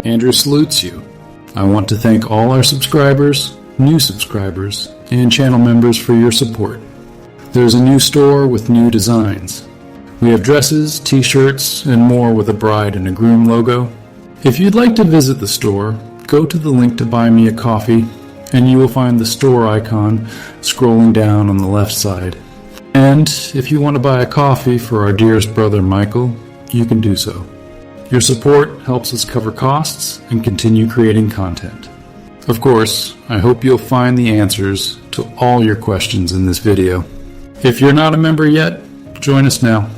Andrew salutes you. I want to thank all our subscribers, new subscribers, and channel members for your support. There's a new store with new designs. We have dresses, t-shirts, and more with a bride and a groom logo. If you'd like to visit the store, go to the link to buy me a coffee, and you will find the store icon scrolling down on the left side. And if you want to buy a coffee for our dearest brother Michael, you can do so. Your support helps us cover costs and continue creating content. Of course, I hope you'll find the answers to all your questions in this video. If you're not a member yet, join us now.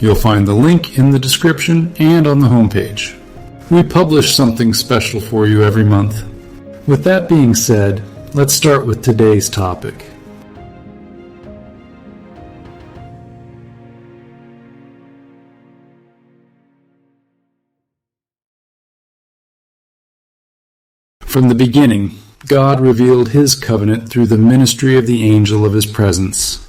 You'll find the link in the description and on the homepage. We publish something special for you every month. With that being said, let's start with today's topic. From the beginning, God revealed his covenant through the ministry of the angel of his presence.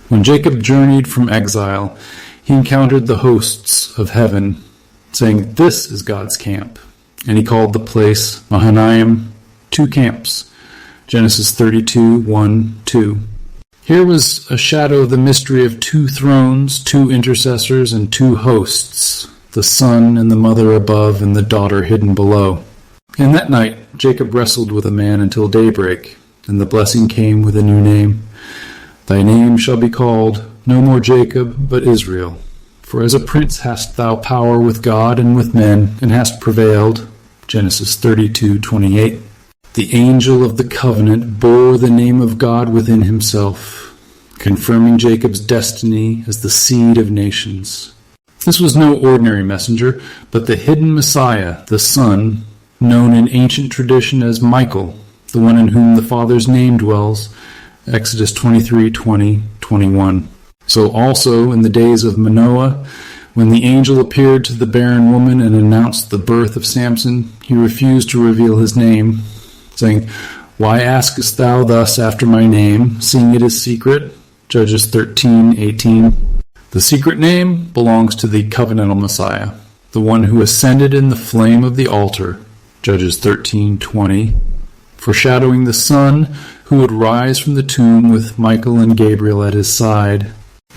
When Jacob journeyed from exile, he encountered the hosts of heaven, saying, "This is God's camp." And he called the place Mahanaim, 2 camps. Genesis 32, 1, 2. Here was a shadow of the mystery of 2 thrones, 2 intercessors, and 2 hosts, the son and the mother above and the daughter hidden below. And that night Jacob wrestled with a man until daybreak, and the blessing came with a new name. "Thy name shall be called no more Jacob, but Israel. For as a prince hast thou power with God and with men, and hast prevailed." Genesis 32:28. The angel of the covenant bore the name of God within himself, confirming Jacob's destiny as the seed of nations. This was no ordinary messenger, but the hidden Messiah, the Son, known in ancient tradition as Michael, the one in whom the Father's name dwells, Exodus 23:20, 21. So also in the days of Manoah, when the angel appeared to the barren woman and announced the birth of Samson, he refused to reveal his name, saying, "Why askest thou thus after my name, seeing it is secret?" Judges 13:18. The secret name belongs to the covenantal Messiah, the one who ascended in the flame of the altar, Judges 13:20, foreshadowing the Son who would rise from the tomb with Michael and Gabriel at his side.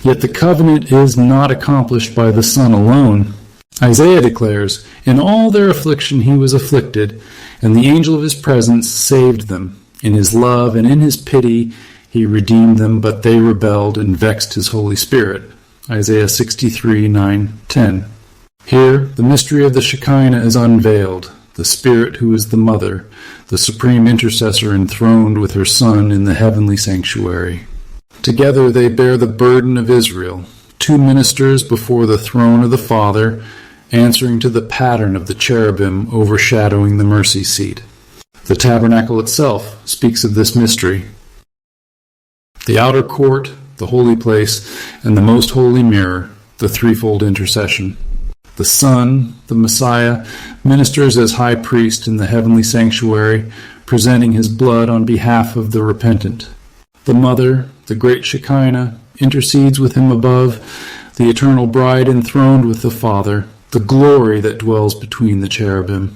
Yet the covenant is not accomplished by the Son alone. Isaiah declares, "In all their affliction he was afflicted, and the angel of his presence saved them. In his love and in his pity he redeemed them, but they rebelled and vexed his Holy Spirit." Isaiah 63:9-10. Here, the mystery of the shekinah is unveiled, the Spirit who is the Mother, the supreme intercessor enthroned with her Son in the heavenly sanctuary. Together they bear the burden of Israel, 2 ministers before the throne of the Father, answering to the pattern of the cherubim overshadowing the mercy seat. The tabernacle itself speaks of this mystery. The outer court, the holy place, and the most holy mirror, the threefold intercession. The Son, the Messiah, ministers as high priest in the heavenly sanctuary, presenting his blood on behalf of the repentant. The Mother, the great Shekinah, intercedes with him above, the eternal bride enthroned with the Father, the glory that dwells between the cherubim.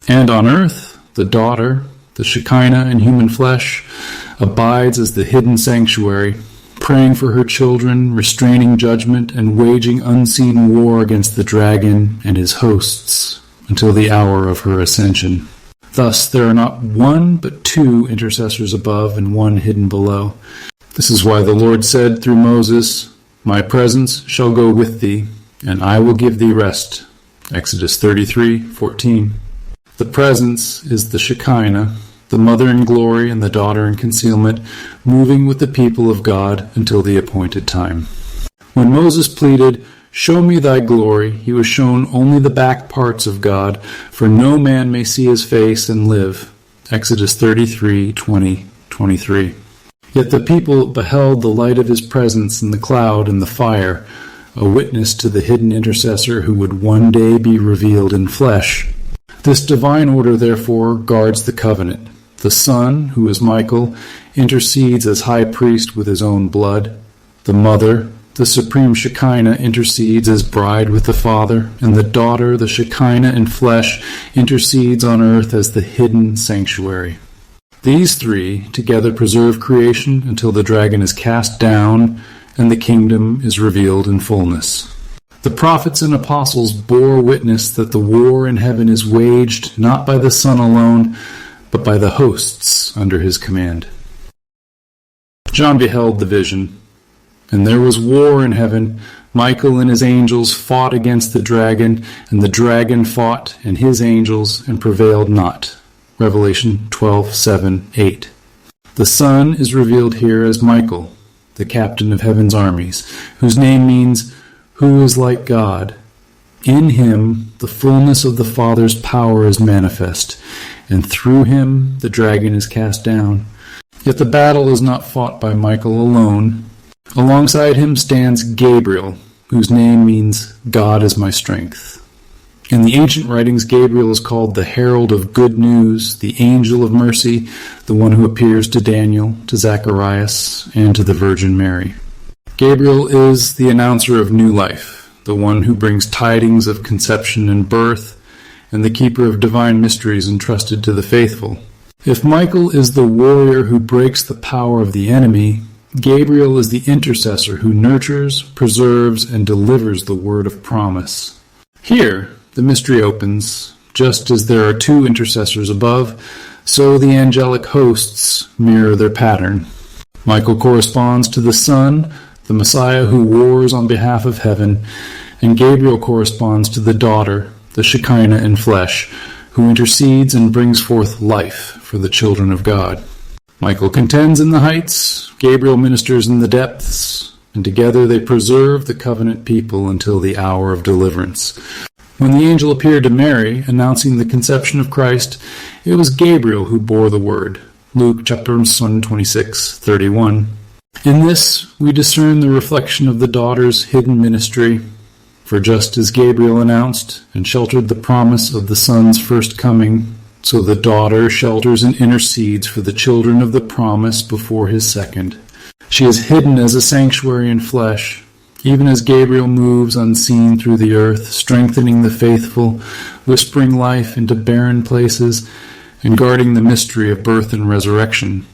And on earth, the daughter, the Shekinah in human flesh, abides as the hidden sanctuary, praying for her children, restraining judgment, and waging unseen war against the dragon and his hosts until the hour of her ascension. Thus, there are not 1 but 2 intercessors above and 1 hidden below. This is why the Lord said through Moses, "My presence shall go with thee, and I will give thee rest." Exodus 33:14. The presence is the Shekinah, the mother in glory and the daughter in concealment, moving with the people of God until the appointed time. When Moses pleaded, "Show me thy glory," he was shown only the back parts of God, for no man may see his face and live. Exodus 33:20, 23. Yet the people beheld the light of his presence in the cloud and the fire, a witness to the hidden intercessor who would one day be revealed in flesh. This divine order, therefore, guards the covenant. The Son, who is Michael, intercedes as high priest with his own blood. The Mother, the supreme shekinah, intercedes as bride with the Father, and the daughter, the shekinah in flesh, intercedes on earth as the hidden sanctuary. These three together preserve creation until the dragon is cast down and the kingdom is revealed in fullness. The prophets and apostles bore witness that the war in heaven is waged not by the Son alone, but by the hosts under his command. John beheld the vision, and there was war in heaven. Michael and his angels fought against the dragon, and the dragon fought and his angels, and prevailed not. Revelation 12:7-8. The Son is revealed here as Michael, the captain of heaven's armies, whose name means, "Who is like God?" In him the fullness of the Father's power is manifest, and through him the dragon is cast down. Yet the battle is not fought by Michael alone. Alongside him stands Gabriel, whose name means, "God is my strength." In the ancient writings, Gabriel is called the herald of good news, the angel of mercy, the one who appears to Daniel, to Zacharias, and to the Virgin Mary. Gabriel is the announcer of new life, the one who brings tidings of conception and birth, and the keeper of divine mysteries entrusted to the faithful. If Michael is the warrior who breaks the power of the enemy, Gabriel is the intercessor who nurtures, preserves, and delivers the word of promise. Here, the mystery opens. Just as there are two intercessors above, so the angelic hosts mirror their pattern. Michael corresponds to the Son, the Messiah who wars on behalf of heaven, and Gabriel corresponds to the daughter, the Shekinah in flesh, who intercedes and brings forth life for the children of God. Michael contends in the heights, Gabriel ministers in the depths, and together they preserve the covenant people until the hour of deliverance. When the angel appeared to Mary, announcing the conception of Christ, it was Gabriel who bore the word. Luke chapter 126:31. In this, we discern the reflection of the daughter's hidden ministry. For just as Gabriel announced and sheltered the promise of the Son's first coming, so the daughter shelters and intercedes for the children of the promise before his second. She is hidden as a sanctuary in flesh, even as Gabriel moves unseen through the earth, strengthening the faithful, whispering life into barren places, and guarding the mystery of birth and resurrection.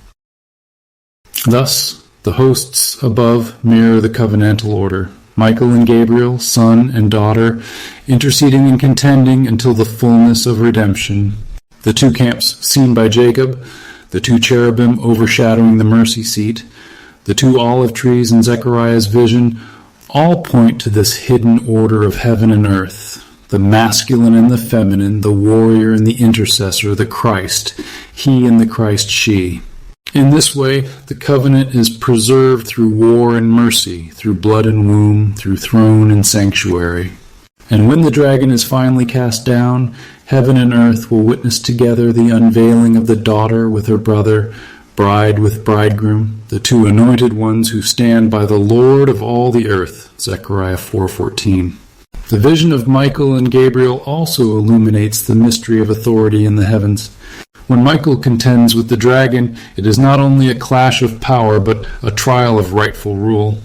Thus, the hosts above mirror the covenantal order. Michael and Gabriel, son and daughter, interceding and contending until the fullness of redemption. The two camps seen by Jacob, the two cherubim overshadowing the mercy seat, the two olive trees in Zechariah's vision, all point to this hidden order of heaven and earth, the masculine and the feminine, the warrior and the intercessor, the Christ, he and the Christ she. In this way, the covenant is preserved through war and mercy, through blood and womb, through throne and sanctuary. And when the dragon is finally cast down, heaven and earth will witness together the unveiling of the daughter with her brother, bride with bridegroom, the two anointed ones who stand by the Lord of all the earth. Zechariah 4:14. The vision of Michael and Gabriel also illuminates the mystery of authority in the heavens. When Michael contends with the dragon, it is not only a clash of power, but a trial of rightful rule.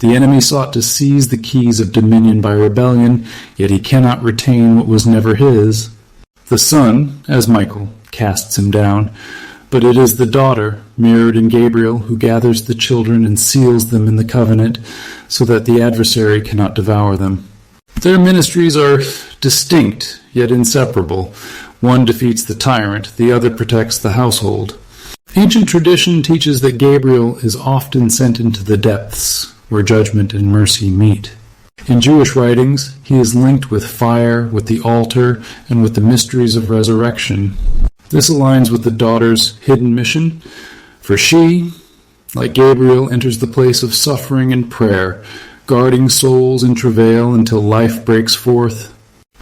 The enemy sought to seize the keys of dominion by rebellion, yet he cannot retain what was never his. The Son, as Michael, casts him down, but it is the daughter, mirrored in Gabriel, who gathers the children and seals them in the covenant, so that the adversary cannot devour them. Their ministries are distinct, yet inseparable. One defeats the tyrant, the other protects the household. Ancient tradition teaches that Gabriel is often sent into the depths, where judgment and mercy meet. In Jewish writings, he is linked with fire, with the altar, and with the mysteries of resurrection. This aligns with the daughter's hidden mission, for she, like Gabriel, enters the place of suffering and prayer, guarding souls in travail until life breaks forth.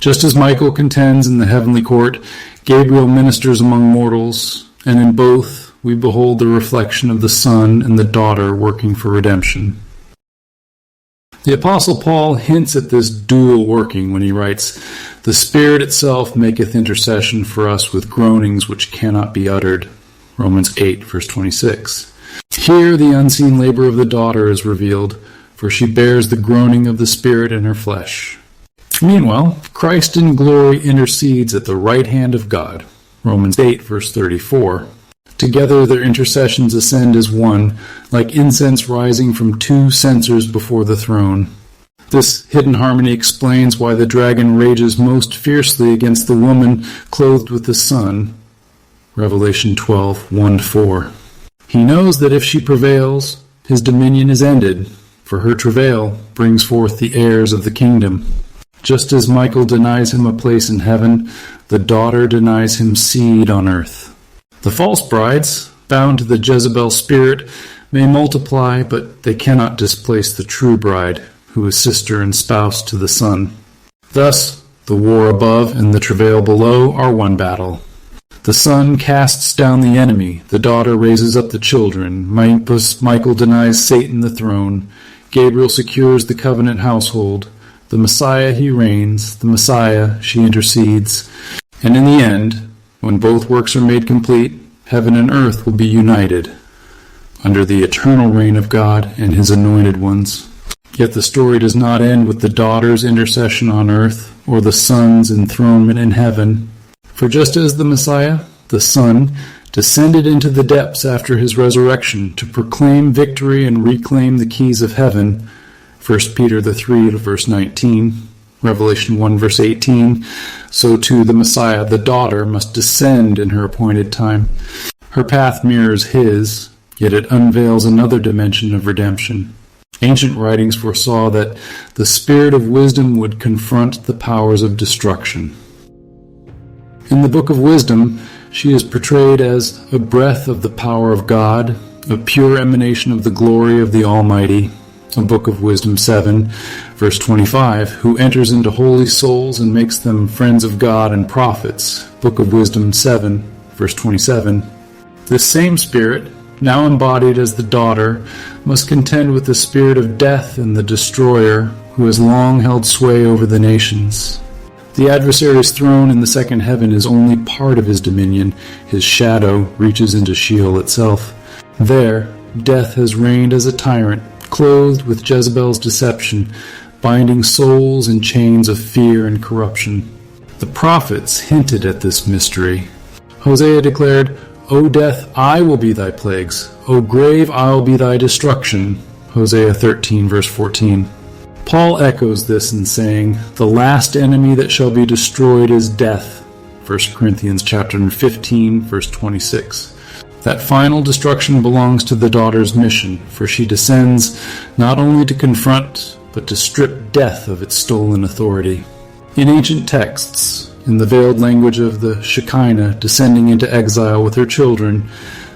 Just as Michael contends in the heavenly court, Gabriel ministers among mortals, and in both we behold the reflection of the Son and the daughter working for redemption. The Apostle Paul hints at this dual working when he writes, "The Spirit itself maketh intercession for us with groanings which cannot be uttered." Romans 8, verse 26. Here the unseen labor of the daughter is revealed, for she bears the groaning of the Spirit in her flesh. Meanwhile, Christ in glory intercedes at the right hand of God. Romans 8, verse 34. Together their intercessions ascend as one, like incense rising from two censers before the throne. This hidden harmony explains why the dragon rages most fiercely against the woman clothed with the sun. Revelation 12, 1-4. He knows that if she prevails, his dominion is ended, for her travail brings forth the heirs of the kingdom. Just as Michael denies him a place in heaven, the daughter denies him seed on earth. The false brides, bound to the Jezebel spirit, may multiply, but they cannot displace the true bride, who is sister and spouse to the Son. Thus, the war above and the travail below are one battle. The Son casts down the enemy, the daughter raises up the children, Michael denies Satan the throne, Gabriel secures the covenant household, the Messiah he reigns, the Messiah she intercedes, and in the end, when both works are made complete, heaven and earth will be united under the eternal reign of God and his anointed ones. Yet the story does not end with the daughter's intercession on earth or the Son's enthronement in heaven. For just as the Messiah, the Son, descended into the depths after his resurrection to proclaim victory and reclaim the keys of heaven, 1 Peter 3, verse 19, Revelation 1, verse 18, so too the Messiah, the daughter, must descend in her appointed time. Her path mirrors his, yet it unveils another dimension of redemption. Ancient writings foresaw that the spirit of wisdom would confront the powers of destruction. In the Book of Wisdom, she is portrayed as a breath of the power of God, a pure emanation of the glory of the Almighty. A Book of Wisdom 7, verse 25, who enters into holy souls and makes them friends of God and prophets. Book of Wisdom 7, verse 27. This same spirit, now embodied as the daughter, must contend with the spirit of death and the destroyer, who has long held sway over the nations. The adversary's throne in the second heaven is only part of his dominion. His shadow reaches into Sheol itself. There, death has reigned as a tyrant, clothed with Jezebel's deception, binding souls in chains of fear and corruption. The prophets hinted at this mystery. Hosea declared, O death, I will be thy plagues. O grave, I will be thy destruction. Hosea 13, verse 14. Paul echoes this in saying, the last enemy that shall be destroyed is death. 1 Corinthians chapter 15, verse 26. That final destruction belongs to the daughter's mission, for she descends not only to confront, but to strip death of its stolen authority. In ancient texts, in the veiled language of the Shekinah descending into exile with her children,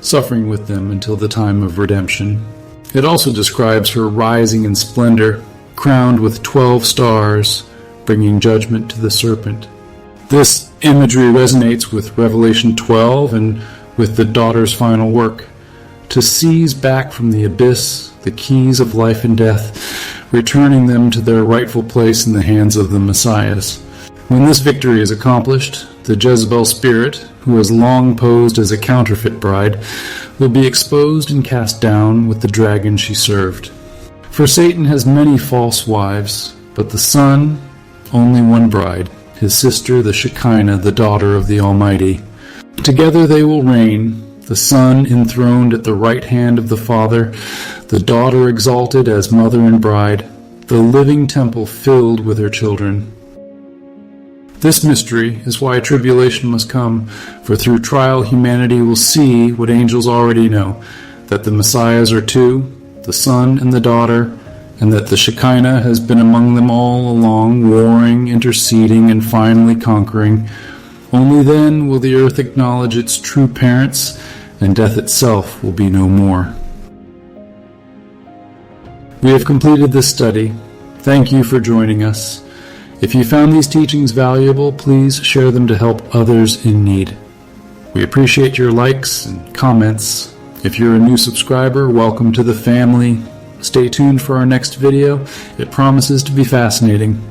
suffering with them until the time of redemption, it also describes her rising in splendor, crowned with 12 stars, bringing judgment to the serpent. This imagery resonates with Revelation 12 and with the daughter's final work, to seize back from the abyss the keys of life and death, returning them to their rightful place in the hands of the Messiahs. When this victory is accomplished, the Jezebel spirit, who has long posed as a counterfeit bride, will be exposed and cast down with the dragon she served. For Satan has many false wives, but the Son, only one bride, his sister, the Shekinah, the daughter of the Almighty. Together they will reign, the Son enthroned at the right hand of the Father, the daughter exalted as mother and bride, the living temple filled with her children. This mystery is why tribulation must come, for through trial humanity will see what angels already know, that the Messiahs are two, the Son and the daughter, and that the Shekinah has been among them all along, warring, interceding, and finally conquering. Only then will the earth acknowledge its true parents, and death itself will be no more. We have completed this study. Thank you for joining us. If you found these teachings valuable, please share them to help others in need. We appreciate your likes and comments. If you're a new subscriber, welcome to the family. Stay tuned for our next video. It promises to be fascinating.